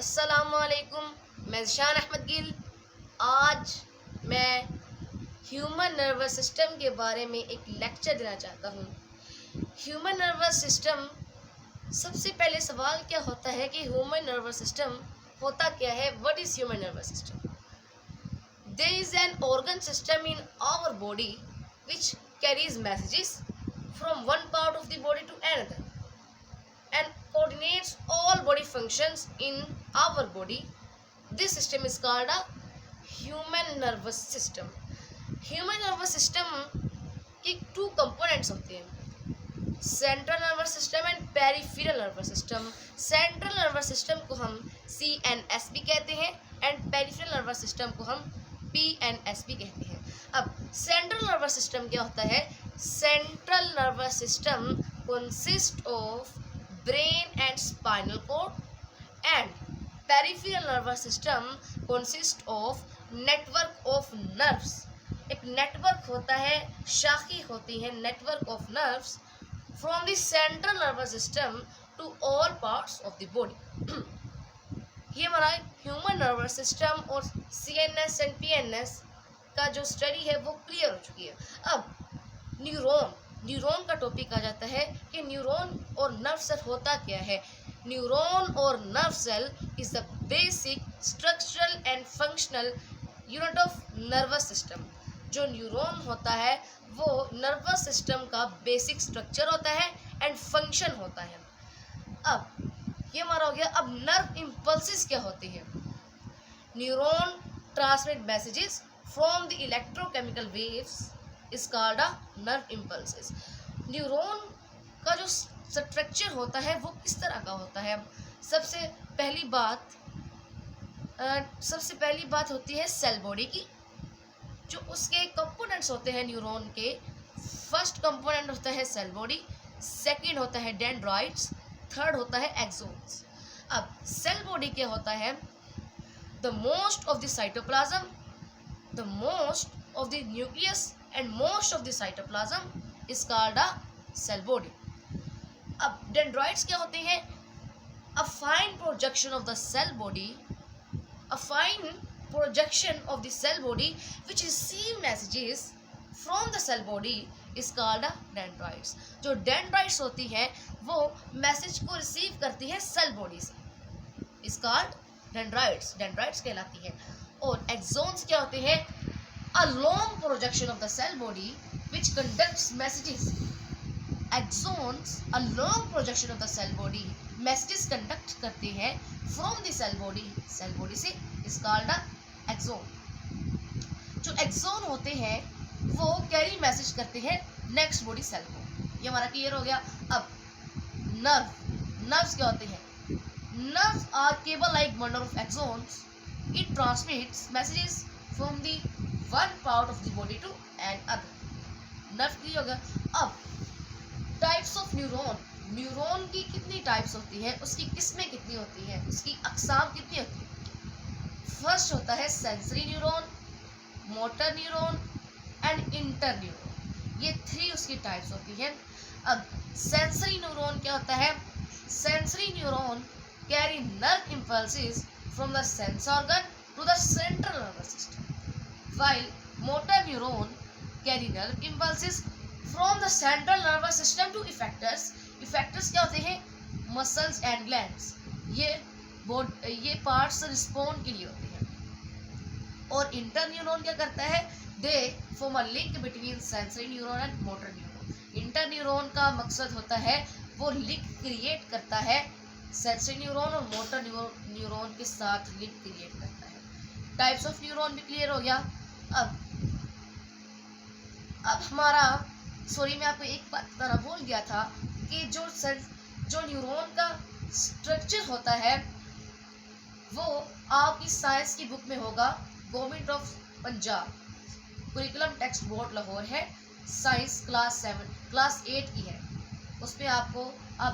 अस्सलामुअलैकुम, मैं ज़िशान अहमद गिल। आज मैं ह्यूमन नर्वस सिस्टम के बारे में एक लेक्चर देना चाहता हूँ। ह्यूमन नर्वस सिस्टम, सबसे पहले सवाल क्या होता है कि ह्यूमन नर्वस सिस्टम होता क्या है? What is human nervous system? There is an organ system in our body which carries messages from one part of the body to another and coordinates all body functions in our body. This system is called a human nervous system. Human nervous system की two components होते हैं, central nervous system and peripheral nervous system. Central nervous system को हम CNS भी कहते हैं and peripheral nervous system को हम PNS भी कहते हैं। अब सेंट्रल नर्वस सिस्टम क्या होता है? Central nervous system consist of brain and spinal cord and peripheral nervous system consist of network of nerves. एक नेटवर्क होता है, शाखी होती है network of nerves from the central nervous system to all parts of the body. ये हमारा human nervous system और CNS and PNS का जो स्टडी है वो क्लियर हो चुकी है। अब न्यूरॉन का टॉपिक आ जाता है कि न्यूरॉन और नर्व सेल होता क्या है। न्यूरॉन और nerve cell is the basic structural and functional unit of nervous system. जो न्यूरॉन होता है वो नर्वस सिस्टम का बेसिक स्ट्रक्चर होता है एंड फंक्शन होता है। अब ये हमारा हो गया। अब नर्व इम्पल्सिस क्या होती है? Neuron transmit messages from the electrochemical waves is called a nerve impulses. Neuron का जो स्ट्रक्चर होता है वो किस तरह का होता है? सबसे पहली बात होती है सेल बॉडी की। जो उसके कंपोनेंट्स होते हैं न्यूरॉन के, फर्स्ट कंपोनेंट होता है सेल बॉडी, सेकंड होता है डेंड्राइट्स, थर्ड होता है एक्सोन्स। अब सेल बॉडी क्या होता है? The most of the cytoplasm, the most of the nucleus and most of the cytoplasm is called a cell body. अब डेंड्राइट्स क्या होते हैं? A fine projection of the cell body, a fine projection of the cell body which receive messages from the cell body is called a dendrites। जो dendrites होती है वो message को receive करती है सेल बॉडी से, is called डेंड्राइट्स कहलाती है। और एक्सोन्स क्या होते हैं? a long projection of the cell body which conducts messages। Exons a long projection of the cell body messages conduct करते हैं फ्रॉम द सेल बॉडी से, इज कॉल्ड एक्सोन। जो एक्सोन होते हैं वो कैरी मैसेज करते हैं नेक्स्ट बॉडी सेल को। ये हमारा क्लियर हो गया। अब नर्व्स क्या होते हैं? Nerves are cable like bundle of axons. It transmits messages from the one part of the body to another. Nerve clear हो गया। अब टाइप्स ऑफ न्यूरॉन की कितनी टाइप्स होती है, उसकी किस्में कितनी होती हैं, उसकी अक़साम कितनी होती है? फर्स्ट होता है sensory neuron, motor neuron and inter neuron. ये थ्री उसकी टाइप्स होती हैं। अब सेंसरी न्यूरॉन क्या होता है? Sensory neuron carry nerve impulses from the sense organ to the central nervous system, while motor neuron carry nerve impulses from the central nervous system to effectors. Effectors क्या होते हैं? Muscles and glands. ये parts respond के लिए होते हैं। और inter neuron क्या करता है? They form a link between sensory neuron and motor neuron. Inter neuron का मकसद होता है वो लिंक क्रिएट करता है, सेंसरी न्यूरॉन और मोटर न्यूरॉन के साथ लिंक क्रिएट करता है। टाइप्स ऑफ न्यूरॉन भी क्लियर हो गया। अब हमारा मैं आपको एक बात बताना भूल गया था कि जो न्यूरॉन का स्ट्रक्चर होता है वो आपकी साइंस की बुक में होगा। Government of Punjab curriculum text board Lahore है, साइंस क्लास 8 की है। उसमें आप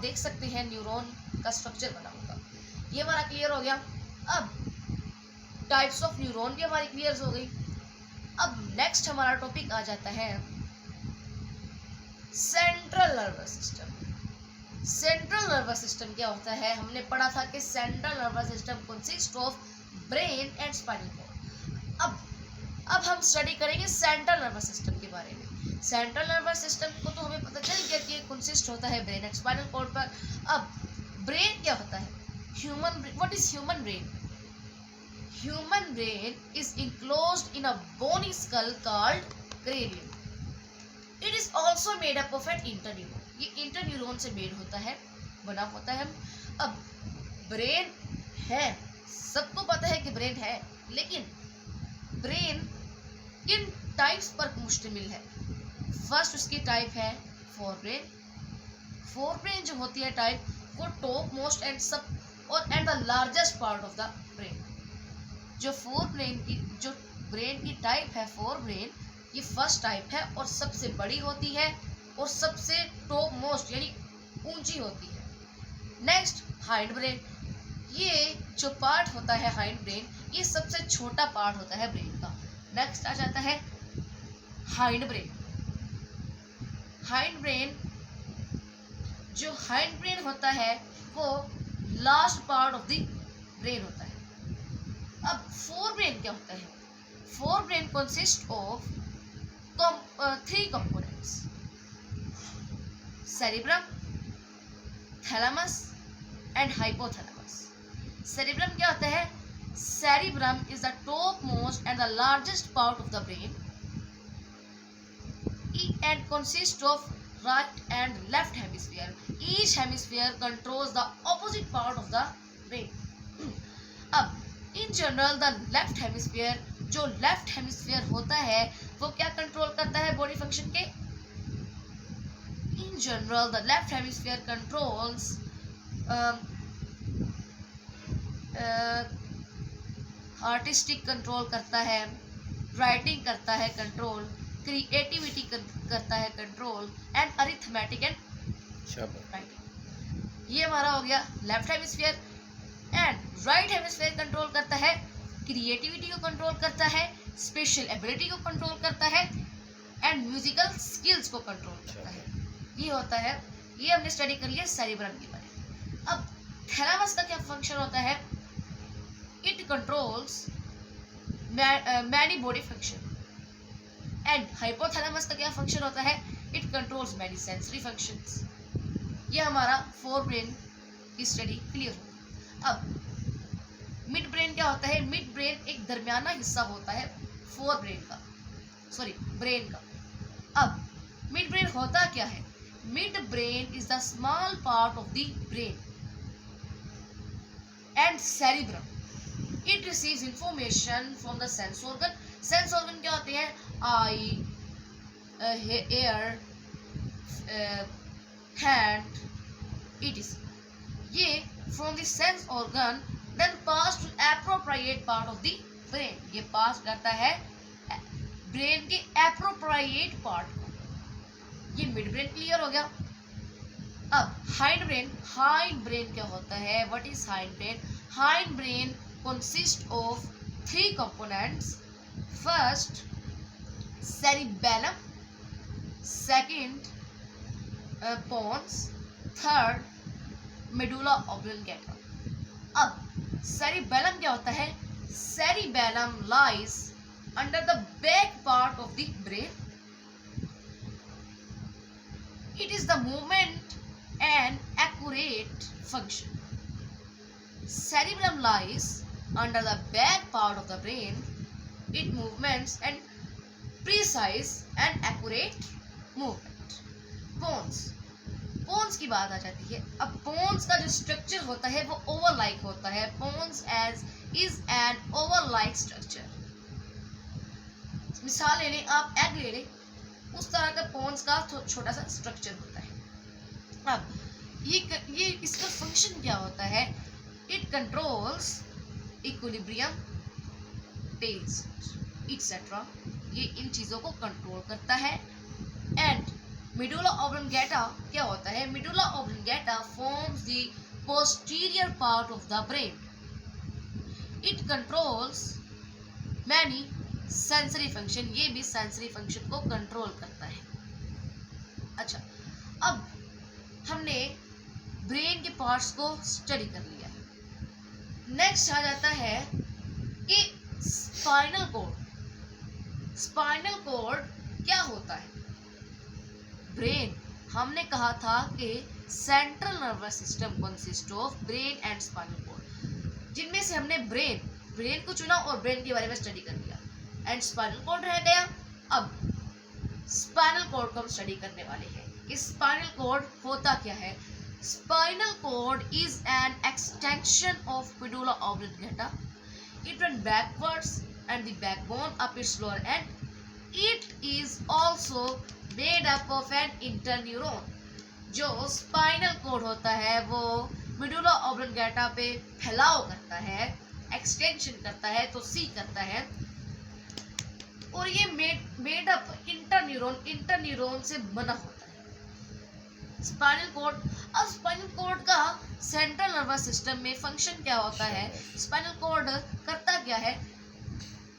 देख सकते हैं न्यूरॉन का स्ट्रक्चर बना होगा। ये हमारा क्लियर हो गया। अब टाइप्स ऑफ न्यूरॉन भी हमारी क्लियर हो गई। अब नेक्स्ट हमारा टॉपिक आ जाता है central nervous system. Central nervous system क्या होता है? हमने पढ़ा था कि central nervous system consist of brain and spinal cord. अब हम स्टडी करेंगे सेंट्रल नर्वस सिस्टम के बारे में। सेंट्रल नर्वस सिस्टम को तो हमें पता चल गया कि कंसिस्ट होता है ब्रेन एंड स्पाइनल कॉर्ड पर। अब ब्रेन क्या होता है? What is human brain? Human brain is enclosed in a bony skull called cranium. It is also made up of an interneuron. ये interneuron से मेड होता है, बना होता है। अब ब्रेन है, सबको पता है कि ब्रेन है, लेकिन ब्रेन किन टाइप्स पर मुश्तमिल है? फर्स्ट उसकी टाइप है फोरब्रेन। फोरब्रेन जो होती है टाइप, वो top most and the largest part of the brain. जो ब्रेन की टाइप है फोर ब्रेन, ये फर्स्ट टाइप है और सबसे बड़ी होती है और सबसे टॉप मोस्ट यानी ऊंची होती है। नेक्स्ट हाइंड ब्रेन, ये जो पार्ट होता है हाइंड ब्रेन, ये सबसे छोटा पार्ट होता है ब्रेन का। नेक्स्ट आ जाता है हाइंड ब्रेन। हाइंड ब्रेन, जो हाइंड ब्रेन होता है वो last part of the brain होता है। अब फोर ब्रेन क्या होता है? Fore brain consist of 3 components: cerebrum, thalamus and hypothalamus. Cerebrum क्या होता है? Cerebrum is the top most and the largest part of the brain and consists of right and left hemisphere. Each hemisphere controls the opposite part of the brain. अब in general the left hemisphere, जो left hemisphere होता है वो क्या control करता है body function के? In general the left hemisphere controls artistic control करता है, राइटिंग करता है कंट्रोल, क्रिएटिविटी करता है control, and arithmetic and writing. ये हमारा हो गया left hemisphere. And right hemisphere control करता है, क्रिएटिविटी को कंट्रोल करता है, स्पेशल एबिलिटी को कंट्रोल करता है, एंड म्यूजिकल स्किल्स को कंट्रोल करता है। ये होता है, ये हमने स्टडी कर लिया सेरिब्रम के बारे में। अब थैलेमस का क्या फंक्शन होता है? It controls many body function. And hypothalamus का क्या फंक्शन होता है? It controls many sensory functions. ये हमारा फोर ब्रेन की स्टडी क्लियर हो। अब मिड ब्रेन क्या होता है? मिड ब्रेन एक दरमियाना हिस्सा होता है फोर ब्रेन का, ब्रेन का। अब मिड ब्रेन होता क्या है? Mid brain is the small part of the brain and cerebrum. It receives information from the sense organ. Sense organ क्या होते हैं? आई, एयर, हैंड, इट। ये from the sense organ then pass to appropriate part of the brain. ये पास करता है brain के appropriate part को। ये मिड ब्रेन क्लियर हो गया। अब हाइंड ब्रेन क्या होता है? What is hind brain? Hind brain consist of 3 components: first cerebellum, second pons, third medulla oblongata. अब सेरिबेलम क्या होता है? Cerebellum lies under the back part of the brain. It is the movement and accurate function. Cerebellum lies under the back part of the brain. It movements and precise and accurate movement. Pons की बात आ जाती है। अब पोन्स का जो structure होता है वो ओवल लाइक होता है। Pons is an oval like structure. मिसाल ले लें, आप एग ले लें, उस तरह का पोन्स का छोटा सा स्ट्रक्चर होता है। अब ये इसका फंक्शन क्या होता है? It controls equilibrium, taste etcetera. ये इन चीज़ों को कंट्रोल करता है। एंड मेडुला ऑब्लिंगेटा क्या होता है? Medulla oblongata forms the posterior part of the brain. It controls many sensory function. ये भी सेंसरी फंक्शन को कंट्रोल करता है। अच्छा, अब हमने ब्रेन के पार्ट्स को स्टडी कर लिया है। नेक्स्ट आ जाता है कि स्पाइनल कॉर्ड। स्पाइनल कॉर्ड क्या होता है? ब्रेन, हमने कहा था कि central nervous system consist of brain and spinal cord, जिनमें से हमने ब्रेन को चुना और ब्रेन के बारे में स्टडी कर लिया एंड स्पाइनल कॉर्ड रह गया। अब स्पाइनल कॉर्ड को हम स्टडी करने वाले हैं कि स्पाइनल कॉर्ड होता क्या है। Spinal cord is an extension of medulla oblongata. It runs backwards and the backbone up its lower end. It is also made up of an interneuron. जो स्पाइनल कॉर्ड होता है वो मेडुला ऑब्लिंगेटा पे फैलाव करता है, एक्सटेंशन करता है, तो सी करता है, और ये मेड अप इंटरन्यूरॉन से बना होता है स्पाइनल कॉर्ड। अब स्पाइनल कॉर्ड का सेंट्रल नर्वस सिस्टम में फंक्शन क्या होता है? स्पाइनल कॉर्ड करता क्या है?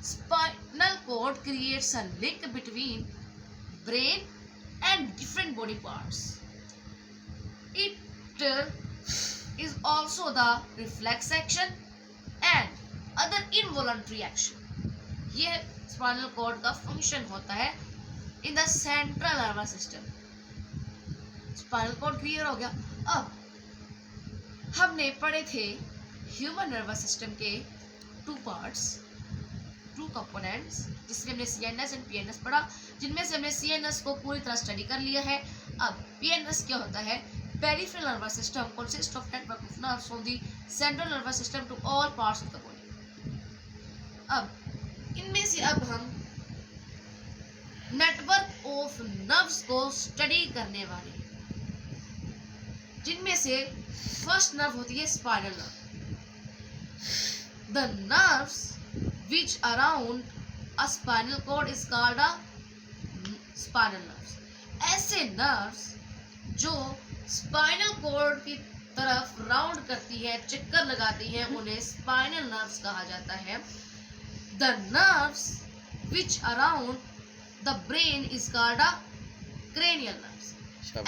Spinal cord creates a link between brain and different body parts. It is also the reflex action and other involuntary action. ये स्पाइनल कॉर्ड का फंक्शन होता है in the central nervous system. Spinal cord clear हो गया। अब हमने पढ़े थे ह्यूमन नर्वस सिस्टम के टू कंपोनेंट्स, जिसमें हमने सीएनएस एंड पीएनएस पढ़ा, जिनमें से हमने सीएनएस को पूरी तरह स्टडी कर लिया है। अब पीएनएस क्या होता है? Peripheral nervous system consist of network of nerves from the central nervous system to all parts of the body. अब इनमें से अब हम नेटवर्क ऑफ नर्व्स को स्टडी करने वाले हैं, जिनमें से फर्स्ट नर्व होती है spinal nerve. The nerves which around a spinal cord is called a spinal nerves. ऐसे नर्व्स जो स्पाइनल कॉर्ड की तरफ राउंड करती है, चक्कर लगाती हैं, उन्हें स्पाइनल नर्व्स कहा जाता है। The nerves which around the brain is called a cranial nerves.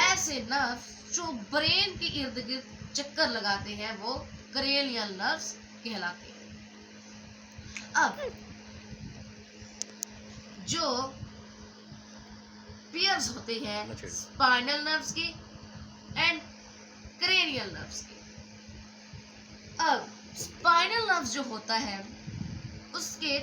ऐसे नर्व्स जो ब्रेन के इर्द गिर्द चक्कर लगाते हैं वो क्रेनियल नर्व्स कहलाते हैं। अब जो पेयर्स होते हैं स्पाइनल नर्व्स की एंड क्रेनियल नर्व्स की। अब स्पाइनल नर्व्स जो होता है उसके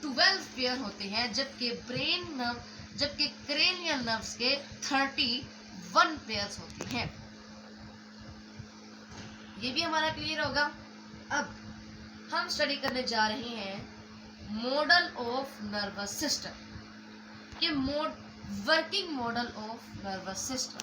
12 पेयर होते हैं, जबकि क्रेनियल नर्व्स के 31 पेयर्स होती हैं। ये भी हमारा क्लियर होगा। अब हम स्टडी करने जा रहे हैं मॉडल ऑफ नर्वस सिस्टम, ये working model of nervous system.